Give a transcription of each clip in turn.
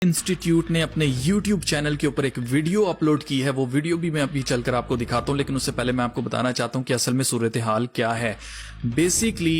Institute ने अपने YouTube channel के ऊपर एक वीडियो अपलोड की है। वो वीडियो भी मैं अभी चलकर आपको दिखाता हूं, लेकिन उससे पहले मैं आपको बताना चाहता हूं कि असल में सूरत हाल क्या है। बेसिकली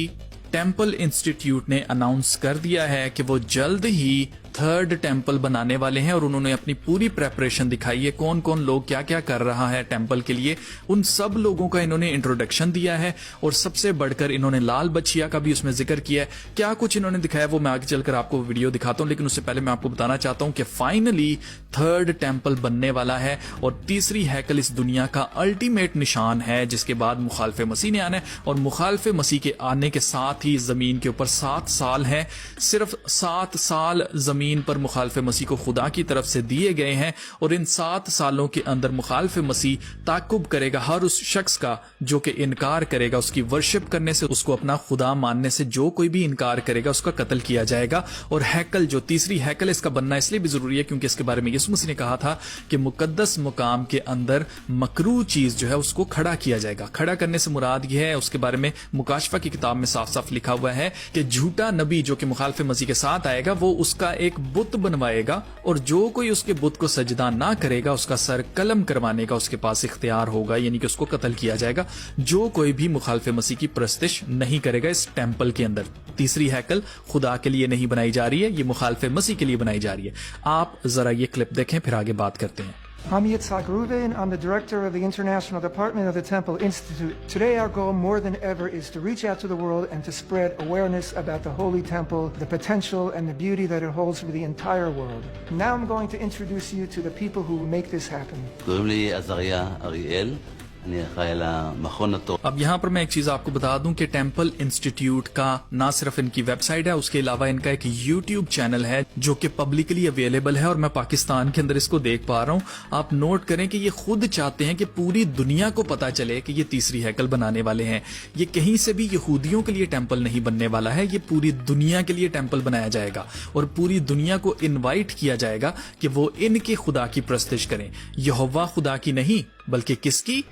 टेम्पल इंस्टीट्यूट ने अनाउंस कर दिया है कि वो जल्द ही थर्ड टेम्पल बनाने वाले हैं और उन्होंने अपनी पूरी प्रेपरेशन दिखाई है। कौन कौन लोग क्या क्या कर रहा है टेम्पल के लिए, उन सब लोगों का इन्होंने इंट्रोडक्शन दिया है और सबसे बढ़कर इन्होंने लाल बछिया का भी उसमें जिक्र किया है। क्या कुछ इन्होंने दिखाया वो मैं आगे चलकर आपको वीडियो दिखाता हूं, लेकिन उससे पहले मैं आपको बताना चाहता हूं कि फाइनली थर्ड टेम्पल बनने वाला है और तीसरी हैकल इस दुनिया का अल्टीमेट निशान है, जिसके बाद मुखालिफ मसीह ने आना है। और मुखालिफ मसीह के आने के साथ ही जमीन के ऊपर 7 साल है, सिर्फ 7 साल जमीन पर मुखालिफ मसीह को खुदा की तरफ से दिए गए हैं और इन 7 सालों के अंदर मुखालिफ मसीह ताकुब करेगा हर उस शख्स का जो कि इनकार करेगा उसकी वर्शिप करने से, उसको अपना खुदा मानने से। जो कोई भी इनकार करेगा उसका कत्ल किया जाएगा। और हैकल जो तीसरी हैकल इसका बनना इसलिए भी जरूरी है क्योंकि इसके बारे में यीशु मसीह ने कहा था कि मुकद्दस मुकाम के अंदर मकरू चीज जो है उसको खड़ा किया जाएगा। खड़ा करने से मुराद यह है, उसके बारे में मुकाशफा की किताब में साफ साफ लिखा हुआ है कि झूठा नबी जो कि मुखालिफ मसीह के साथ आएगा वो उसका एक बुत बनवाएगा और जो कोई उसके बुत को सजदा ना करेगा उसका सर कलम करवाने का उसके पास इख्तियार होगा, यानी कि उसको कत्ल किया जाएगा जो कोई भी मुखालिफ मसीह की परस्तिश नहीं करेगा इस टेम्पल के अंदर। तीसरी हैकल खुदा के लिए नहीं बनाई जा रही है, ये मुखालिफ मसीह के लिए बनाई जा रही है। आप जरा ये क्लिप देखें फिर आगे बात करते हैं। I'm Yitzhak Reuven. I'm the director of the International Department of the Temple Institute. Today our goal more than ever is to reach out to the world and to spread awareness about the Holy Temple, the potential and the beauty that it holds for the entire world. Now I'm going to introduce you to the people who make this happen. קוראים לי עזריה אריאל, אני אחראי על המכון התורה. अब यहाँ पर मैं एक चीज आपको बता दूं कि टेम्पल इंस्टीट्यूट का ना सिर्फ इनकी वेबसाइट है, उसके अलावा इनका एक यूट्यूब चैनल है जो कि पब्लिकली अवेलेबल है और मैं पाकिस्तान के अंदर इसको देख पा रहा हूँ। आप नोट करें कि ये खुद चाहते हैं कि पूरी दुनिया को पता चले कि ये तीसरी हैकल बनाने वाले हैं। ये कहीं से भी यहूदियों के लिए टेम्पल नहीं बनने वाला है, ये पूरी दुनिया के लिए टेम्पल बनाया जाएगा और पूरी दुनिया को इन्वाइट किया जाएगा कि वो इनके खुदा की प्रस्तिश करें। यहोवा खुदा की नहीं बल्कि किसकी?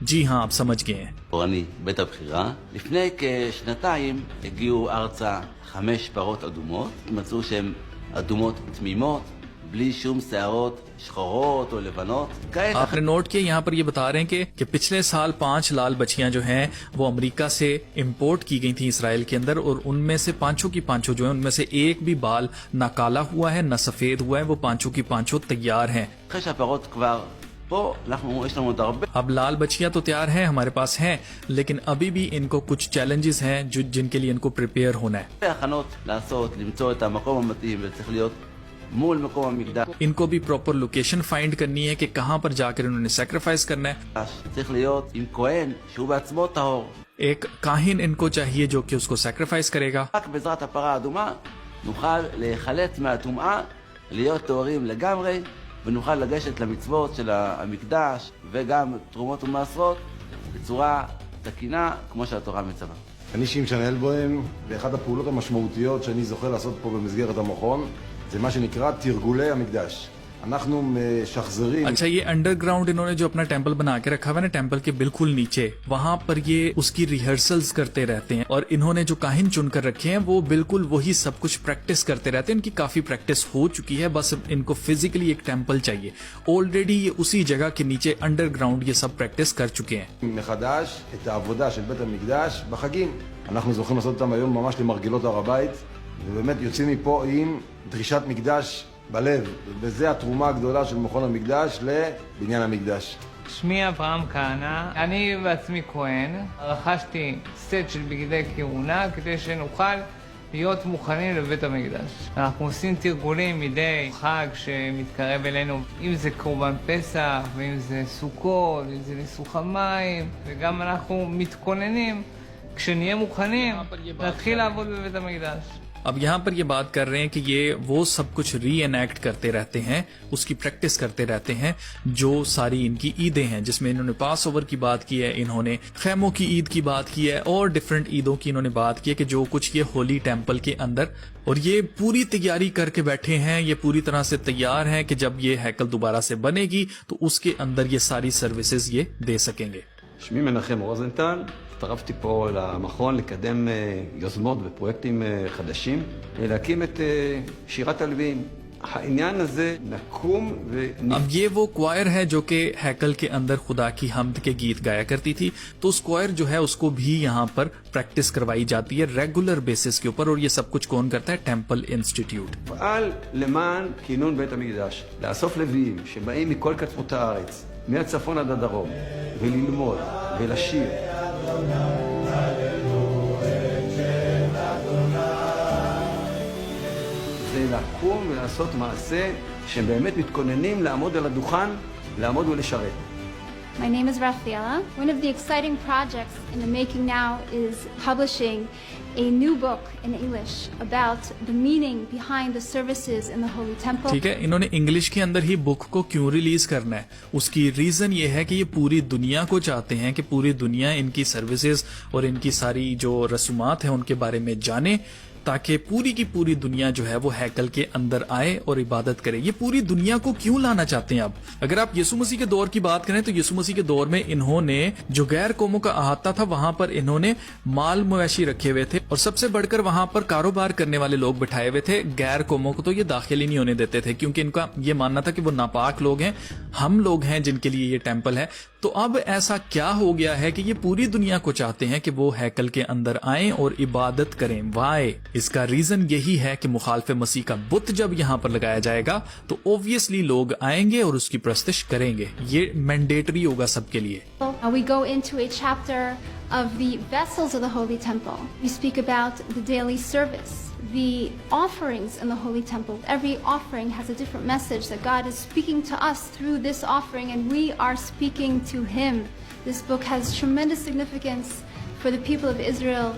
जी हाँ, आप समझ गए हैं। תורני, בית הבחירה. לפני כשנתיים הגיעו ארצה 5 פרות אדומות. מצאו שהן אדומות תמימות, בלי שום שערות שחורות או לבנות. आपने नोट किया यहाँ पर ये बता रहे हैं कि पिछले साल 5 लाल बछियां जो हैं वो अमेरिका से इंपोर्ट की गई थी इसराइल के अंदर और उनमें से पांचों की पांचों जो है उनमें से एक भी बाल ना काला हुआ है ना सफेद हुआ है, वो पांचों की पांचों तैयार हैं। אחרי שהפרות כבר פה, יש לנו עוד הרבה. अब लाल बछियां तो तैयार हैं, हमारे पास हैं, लेकिन अभी भी इनको कुछ चैलेंजेस हैं जिनके लिए इनको प्रिपेयर होना है। הכנות לעשות, למצוא את המקום המתאים וצריך להיות מול מקום המקדש. इनको भी प्रॉपर लोकेशन फाइंड करनी है कि कहाँ पर जाकर इन्होंने सैक्रिफाइस करना है। צריך להיות עם כהן שהוא בעצמו טהור. एक काहिन इनको चाहिए जो कि उसको सैक्रिफाइस करेगा। רק בעזרת הפרה האדומה נוכל להיחלץ מהטומאה, להיות טהורים לגמרי, ונוכל לגשת למצוות של המקדש וגם תרומות ומעשרות בצורה תקינה כמו שהתורה מצווה. אני שמשון אלבוים, ואחת הפעולות המשמעותיות שאני זוכה לעשות פה במסגרת המכון זה מה שנקרא תרגולי המקדש. אנחנו משחזרים. अच्छा, ये अंडरग्राउंड इन्होंने जो अपना टेम्पल बना के रखा हुआ है ना टेम्पल के बिल्कुल नीचे, वहां पर ये उसकी रिहर्सल्स करते रहते हैं और इन्होंने जो काहिन चुनकर रखे हैं वो बिल्कुल वही सब कुछ प्रैक्टिस करते रहते हैं। इनकी काफी प्रैक्टिस हो चुकी है, बस इनको फिजिकली एक टेम्पल चाहिए। ऑलरेडी ये उसी जगह के नीचे अंडरग्राउंड ये सब प्रैक्टिस कर चुके हैं। מחדש את העבודה של בית המקדש בחגים. אנחנו זוכים לעשות אותם היום ממש למרגלות הר הבית, ובאמת יוצאים מפה עם דרישת מקדש בלב, וזה התרומה הגדולה של מכון המקדש לבניין המקדש. שמי אברהם כהנא, אני בעצמי כהן, רכשתי סט של בגדי כהונה כדי שנוכל להיות מוכנים לבית המקדש. אנחנו עושים תרגולים מדי חג שמתקרב אלינו, אם זה קורבן פסח ואם זה סוכות, אם זה ניסוך המים, וגם אנחנו מתכוננים כשנהיה מוכנים להתחיל לעבוד בבית המקדש. अब यहाँ पर ये बात कर रहे हैं कि ये वो सब कुछ री एनैक्ट करते रहते हैं, उसकी प्रैक्टिस करते रहते हैं जो सारी इनकी ईदें हैं, जिसमें इन्होंने पास ओवर की बात की है, इन्होंने खैमों की ईद की बात की है और डिफरेंट ईदों की इन्होंने बात की है कि जो कुछ ये होली टेम्पल के अंदर, और ये पूरी तैयारी करके बैठे हैं, ये पूरी तरह से तैयार हैं कि जब ये हैकल दोबारा से बनेगी तो उसके अंदर ये सारी सर्विसेज ये दे सकेंगे। שמי מנחם רוזנטל, הצטרפתי פה למכון לקדם יוזמות ופרויקטים חדשים, להקים את שירת הלוויים. העניין הזה נקום अब ये वो क्वायर है जो कि हैकल के अंदर खुदा की हमद के गीत गाया करती थी, तो उस क्वायर जो है उसको भी यहाँ पर प्रैक्टिस करवाई जाती है रेगुलर बेसिस के ऊपर, और ये सब कुछ कौन करता है? Temple institute. נפעל למען כינון בית המקדש, לאסוף לוויים שבאים מכל קצוות הארץ, מהצפון עד הדרום, וללמוד ולשיר. זה לקום ולעשות מעשה שהם באמת מתכוננים לעמוד על הדוכן, לעמוד ולשרת. My name is Rafaela. One of the exciting projects in the making now is publishing a new book in English about the meaning behind the services in the Holy Temple. ठीक है, इन्होंने English के अंदर ही book को क्यों release करना है, उसकी रीजन ये है कि ये पूरी दुनिया को चाहते हैं कि पूरी दुनिया इनकी सर्विसेज और इनकी सारी जो रसूमात है उनके बारे में जाने, ताकि पूरी की पूरी दुनिया जो है वो हैकल के अंदर आए और इबादत करे। ये पूरी दुनिया को क्यों लाना चाहते हैं? अब अगर आप यीशु मसीह के दौर की बात करें तो यीशु मसीह के दौर में इन्होंने जो गैर कौमों का अहाता था वहां पर इन्होंने माल मवेशी रखे हुए थे, और सबसे बढ़कर वहां पर कारोबार करने वाले लोग बिठाए हुए थे। गैर कौमों को तो ये दाखिल ही नहीं होने देते थे, क्योंकि इनका ये मानना था कि वो नापाक लोग हैं, हम लोग हैं जिनके लिए ये टेम्पल है। तो अब ऐसा क्या हो गया है कि ये पूरी दुनिया को चाहते हैं कि वो हैकल के अंदर आएं और इबादत करें। वाई? इसका रीजन यही है कि मुखालफे मसीह का बुत जब यहाँ पर लगाया जाएगा तो ऑब्वियसली लोग आएंगे और उसकी प्रस्तिश करेंगे। ये मैंडेटरी होगा सबके लिए। We go into a chapter of the vessels of the Holy Temple. We speak about the daily service, the offerings in the Holy Temple. Every offering has a different message that God is speaking to us through this offering, and we are speaking to Him. This book has tremendous significance for the people of Israel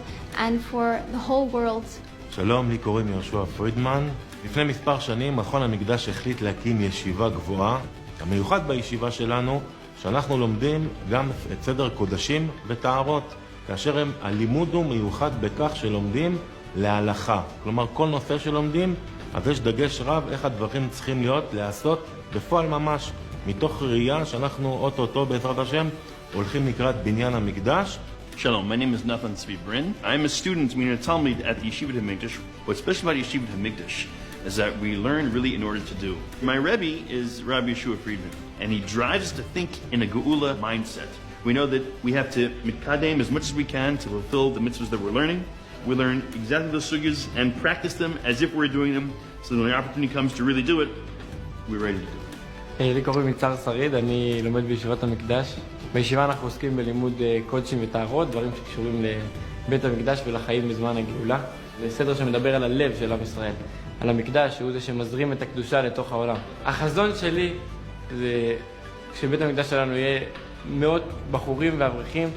and for the whole world. שלום, לי קוראים יהושע פרידמן. לפני מספר שנים מכון המקדש החליט להקים ישיבה גבוהה. המיוחד בישיבה שלנו שאנחנו לומדים גם את סדר קודשים וטהרות, כאשר הלימוד הוא מיוחד בכך שלומדים להלכה. כלומר, כל נושא שלומדים, אז יש דגש רב איך הדברים צריכים להיות, לעשות בפועל ממש, מתוך ראייה שאנחנו אוטוטו בעזרת השם הולכים לקראת בניין המקדש. Shalom, my name is Nathan Tzvi Brin. I'm a student in a Talmud at the Yeshiva HaMikdash. What's special about Yeshiva HaMikdash is that we learn really in order to do. My Rebbe is Rabbi Yeshua Friedman, and he drives us to think in a Geula mindset. We know that we have to mitkadem as much as we can to fulfill the mitzvahs that we're learning. We learn exactly those sugyas and practice them as if we're doing them, so when the opportunity comes to really do it, we're ready to do it. לי קוראים יצהר שריד, אני לומד בישיבת המקדש. בישיבה אנחנו עוסקים בלימוד קודשים וטהרות, דברים שקשורים לבית המקדש ולחיים בזמן הגאולה. זה סדר שמדבר על הלב של עם ישראל, על המקדש, שהוא זה שמזרים את הקדושה לתוך העולם. החזון שלי זה שבית המקדש שלנו יהיה מאות בחורים ואברכים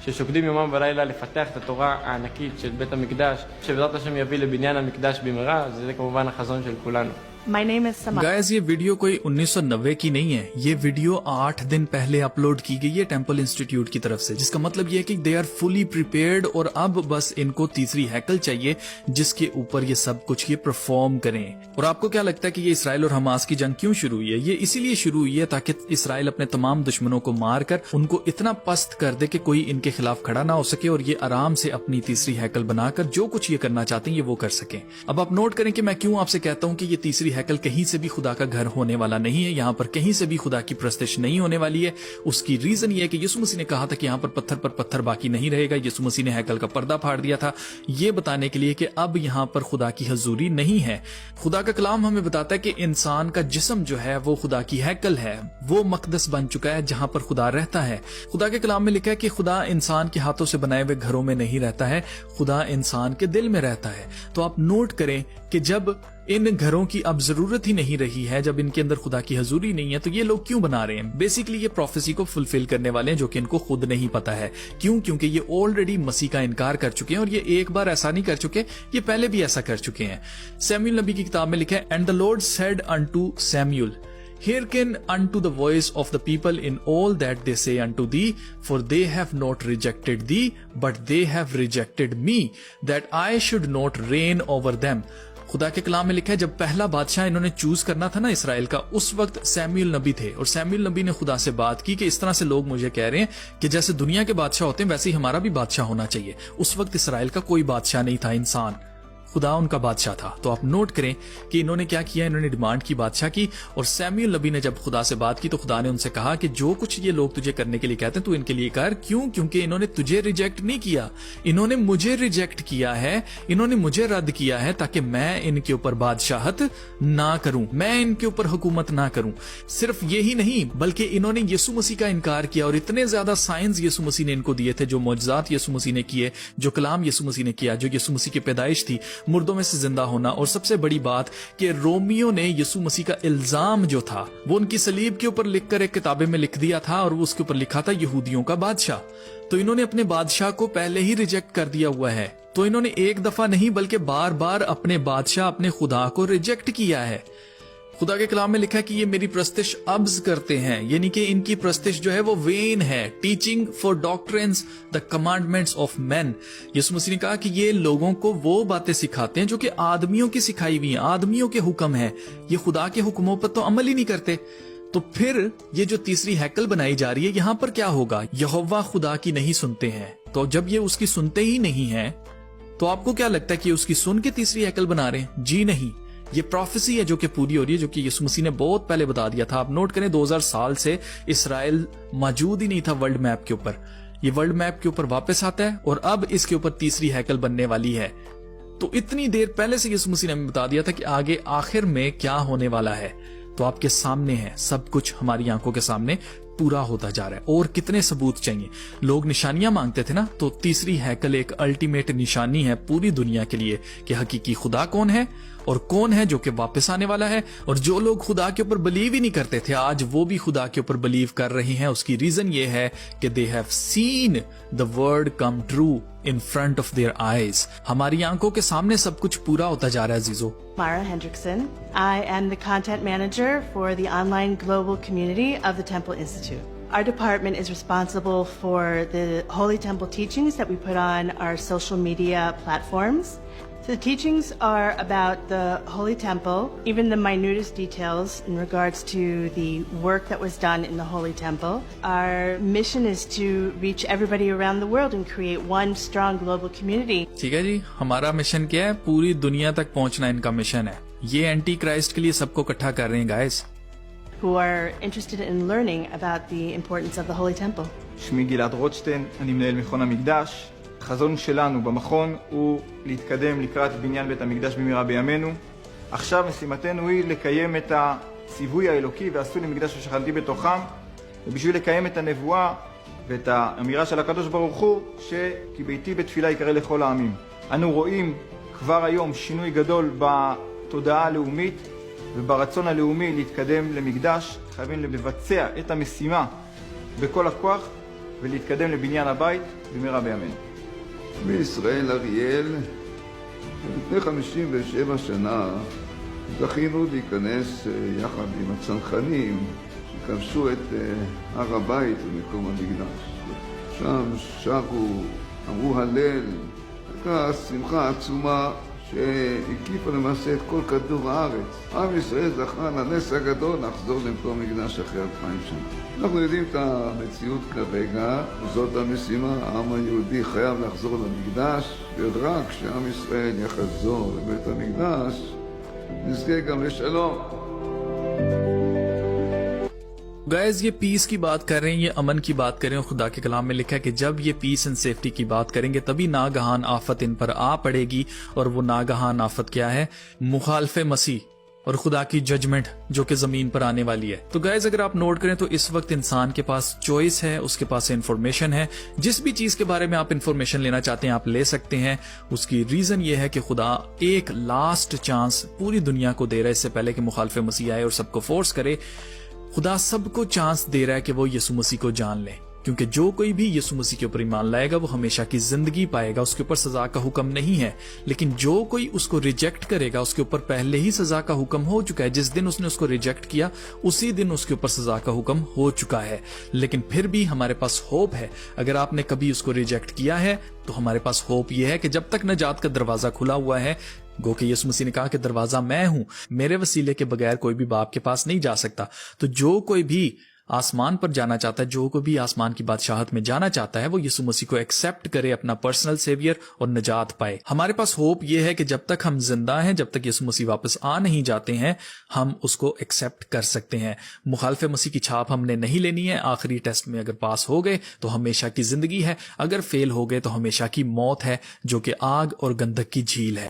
ששוקדים יומם ולילה לפתח את התורה הענקית של בית המקדש, שבעזרת השם יביא לבניין המקדש במהרה. זה כמובן החזון של כולנו. My name is Sama. Guys, ये video कोई 1990 की नहीं है, ये video 8 दिन पहले upload की गई है टेम्पल इंस्टीट्यूट की तरफ से, जिसका मतलब ये है कि दे आर फुली प्रिपेयर्ड और अब बस इनको तीसरी हैकल चाहिए जिसके ऊपर ये सब कुछ ये परफॉर्म करें। और आपको क्या लगता है कि ये इसराइल और हमास की जंग क्यों शुरू हुई है? ये इसीलिए शुरू हुई है ताकि इसराइल अपने तमाम दुश्मनों को मार कर उनको इतना पस्त कर दे कि कोई इनके खिलाफ खड़ा ना हो सके, और ये आराम से अपनी तीसरी हैकल बनाकर जो कुछ ये करना चाहते हैं ये वो कर सकें। अब आप नोट करें कि मैं क्यों आपसे कहता हूं कि ये तीसरी हैकल कहीं से भी खुदा का घर होने वाला नहीं है, यहाँ पर कहीं से भी खुदा की प्रस्तिश नहीं होने वाली है। उसकी रीजन ये है कि यीशु मसीह ने कहा था कि यहाँ पर पत्थर बाकी नहीं रहेगा। यीशु मसीह ने हैकल का पर्दा फाड़ दिया था, ये बताने के लिए कि अब यहाँ पर खुदा की हजूरी नहीं है। खुदा का कलाम हमें बताता है कि इंसान का जिस्म जो है वो खुदा की हैकल है, वो मकदस बन चुका है जहां पर खुदा रहता है। खुदा के कलाम में लिखा है कि खुदा इंसान के हाथों से बनाए हुए घरों में नहीं रहता है, खुदा इंसान के दिल में रहता है। तो आप नोट करें कि जब इन घरों की अब जरूरत ही नहीं रही है, जब इनके अंदर खुदा की हजूरी नहीं है, तो ये लोग क्यों बना रहे हैं? बेसिकली ये प्रोफेसी को फुलफिल करने वाले हैं जो कि इनको खुद नहीं पता है। क्यों? क्योंकि ये ऑलरेडी मसीह का इनकार कर चुके हैं, और ये एक बार ऐसा नहीं कर चुके, ये पहले भी ऐसा कर चुके हैं। सैमुएल नबी की किताब में लिखा है, and the Lord said unto Samuel, hearken unto the voice of the people in all that they say unto thee, for they have not rejected thee, but they have rejected me, that I should not reign over them. खुदा के कलाम में लिखा है, जब पहला बादशाह इन्होंने choose करना था ना इसराइल का, उस वक्त सैमुएल नबी थे, और सैमुएल नबी ने खुदा से बात की कि इस तरह से लोग मुझे कह रहे हैं कि जैसे दुनिया के बादशाह होते हैं वैसे ही हमारा भी बादशाह होना चाहिए। उस वक्त इसराइल का कोई बादशाह नहीं था, इंसान। खुदा उनका बादशाह था। तो आप नोट करें कि इन्होंने क्या किया, इन्होंने डिमांड की बादशाह की, और सैमुअल नबी ने जब खुदा से बात की तो खुदा ने उनसे कहा कि जो कुछ ये लोग तुझे करने के लिए कहते हैं तू इनके लिए कर। क्यों? क्योंकि इन्होंने तुझे रिजेक्ट नहीं किया, इन्होंने मुझे रिजेक्ट किया है, इन्होंने मुझे रद्द किया है ताकि मैं इनके ऊपर बादशाहत ना करूं, मैं इनके ऊपर हुकूमत ना करूं। सिर्फ यही नहीं बल्कि इन्होंने यीशु मसीह का इनकार किया, और इतने ज्यादा साइंस यीशु मसीह ने इनको दिए थे, जो मौजज़ात यीशु मसीह ने किए, जो कलाम यीशु मसीह ने किया, जो यीशु मसीह की पैदाइश थी, मुर्दों में से जिंदा होना, और सबसे बड़ी बात कि रोमियो ने यीशु मसीह का इल्जाम जो था वो उनकी सलीब के ऊपर लिखकर एक किताबे में लिख दिया था, और वो उसके ऊपर लिखा था यहूदियों का बादशाह। तो इन्होंने अपने बादशाह को पहले ही रिजेक्ट कर दिया हुआ है। तो इन्होंने एक दफा नहीं बल्कि बार बार अपने बादशाह, अपने खुदा को रिजेक्ट किया है। खुदा के कलाम में लिखा है कि ये मेरी प्रस्तिश अब्ज करते हैं, यानी कि इनकी प्रस्तिश जो है वो वेन है। Teaching for doctrines the commandments of men. यीशु मसीह ने कहा कि ये लोगों को वो बातें सिखाते हैं जो कि आदमियों की सिखाई हुई हैं, आदमियों के हुक्म है, ये खुदा के हुक्मों पर तो अमल ही नहीं करते। तो फिर ये जो तीसरी हैकल बनाई जा रही है, यहां पर क्या होगा? यहोवा खुदा की नहीं सुनते हैं। तो जब ये उसकी सुनते ही नहीं है तो आपको क्या लगता है कि उसकी सुन के तीसरी हैकल बना रहे हैं? जी नहीं, ये प्रोफेसी है जो कि पूरी हो रही है, जो कि यीशु मसीह ने बहुत पहले बता दिया था। आप नोट करें 2000 साल से इसराइल मौजूद ही नहीं था वर्ल्ड मैप के ऊपर। ये वर्ल्ड मैप के ऊपर वापस आता है और अब इसके ऊपर तीसरी हैकल बनने वाली है। तो इतनी देर पहले से यीशु मसीह ने हमें बता दिया था कि आगे आखिर में क्या होने वाला है। तो आपके सामने है, सब कुछ हमारी आंखों के सामने पूरा होता जा रहा है। और कितने सबूत चाहिए? लोग निशानियां मांगते थे ना, तो तीसरी हैकल एक अल्टीमेट निशानी है पूरी दुनिया के लिए कि हकीकी खुदा कौन है और कौन है जो कि वापस आने वाला है। और जो लोग खुदा के ऊपर बिलीव ही नहीं करते थे, आज वो भी खुदा के ऊपर बिलीव कर रहे हैं। उसकी रीजन ये है कि they have seen the word come true in front of their eyes. हमारी आंखों के सामने सब कुछ पूरा होता जा रहा है। जीजो, Myra Hendrickson. I am the content manager for the online global community of the Temple Institute. Our department is responsible for the Holy Temple teachings that we put on our social media platforms. So the teachings are about the Holy Temple, even the minutest details in regards to the work that was done in the Holy Temple. Our mission is to reach everybody around the world and create one strong global community. ठीक है जी, हमारा mission क्या है? पूरी दुनिया तक पहुंचना इनका मिशन है। ये एंटी क्राइस्ट के लिए सबको इकट्ठा कर रहे हैं guys, who are interested in learning about the importance of the Holy Temple. שמי גלעד רוטשטיין, אני מנהל מכון המקדש. החזון שלנו במכון הוא להתקדם לקראת בניין בית המקדש במהרה בימינו. עכשיו משימתנו היא לקיים את הציווי האלוקי ועשו לי מקדש ושכנתי בתוכם, ובשביל לקיים את הנבואה ואת האמירה של הקדוש ברוך הוא ש"כי ביתי בתפילה יקרא לכל העמים". אנו רואים כבר היום שינוי גדול בתודעה הלאומית וברצון הלאומי להתקדם למקדש. חייבים לבצע את המשימה בכל הכוח ולהתקדם לבניין הבית במהרה בימינו. בישראל אריאל, לפני 57 שנה זכינו להיכנס יחד עם הצנחנים שכבשו את הר הבית ומקום המקדש. שם שרו, אמרו הלל, הייתה שמחה עצומה שהקיפה למעשה את כל כדור הארץ. עם ישראל זכה לנס הגדול לחזור למקום המקדש אחרי 2000 שנה. אנחנו יודעים את המציאות כרגע, זאת המשימה, העם היהודי חייב לחזור למקדש, ורק כשעם ישראל יחזור לבית המקדש, נזכה גם לשלום. Guys, ये पीस की बात कर रहे हैं, ये अमन की बात कर रहे हैं। खुदा के कलाम में लिखा है कि जब ये पीस एंड सेफ्टी की बात करेंगे तभी नागहान आफत इन पर आ पड़ेगी। और वो नागहान आफत क्या है? मुखालफे मसीह और खुदा की जजमेंट जो कि जमीन पर आने वाली है। तो गाइस, अगर आप नोट करें तो इस वक्त इंसान के पास चॉइस है, उसके पास इंफॉर्मेशन है। जिस भी चीज के बारे में आप इंफॉर्मेशन लेना चाहते हैं आप ले सकते हैं। उसकी रीजन ये है कि खुदा एक लास्ट चांस पूरी दुनिया को दे रहा है, इससे पहले कि मुखालफे मसीह आए और सबको फोर्स करे। खुदा सबको चांस दे रहा है कि वो यीशु मसीह को जान ले, क्योंकि जो कोई भी यीशु मसीह के ऊपर ईमान लाएगा वो हमेशा की जिंदगी पाएगा। उसके ऊपर सजा का हुक्म नहीं है, लेकिन जो कोई उसको रिजेक्ट करेगा उसके ऊपर पहले ही सजा का हुक्म हो चुका है। जिस दिन उसने उसको रिजेक्ट किया उसी दिन उसके ऊपर सजा का हुक्म हो चुका है। लेकिन फिर भी हमारे पास होप है। अगर आपने कभी उसको रिजेक्ट किया है तो हमारे पास होप ये है कि जब तक नजात का दरवाजा खुला हुआ है, गो कि यीशु मसीह ने कहा कि दरवाजा मैं हूं, मेरे वसीले के बगैर कोई भी बाप के पास नहीं जा सकता। तो जो कोई भी آسمان پر جانا چاہتا ہے, جو کوئی بھی آسمان کی بادشاہت میں جانا چاہتا ہے, وہ یسوع مسیح کو ایکسیپٹ کرے اپنا پرسنل سیویئر اور نجات پائے. ہمارے پاس ہوپ یہ ہے کہ جب تک ہم زندہ ہیں, جب تک یسوع مسیح واپس آ نہیں جاتے ہیں, ہم اس کو ایکسیپٹ کر سکتے ہیں. مخالف مسیح کی چھاپ ہم نے نہیں لینی ہے. آخری ٹیسٹ میں اگر پاس ہو گئے تو ہمیشہ کی زندگی ہے, اگر فیل ہو گئے تو ہمیشہ کی موت ہے, جو کہ آگ اور گندھک کی جھیل ہے.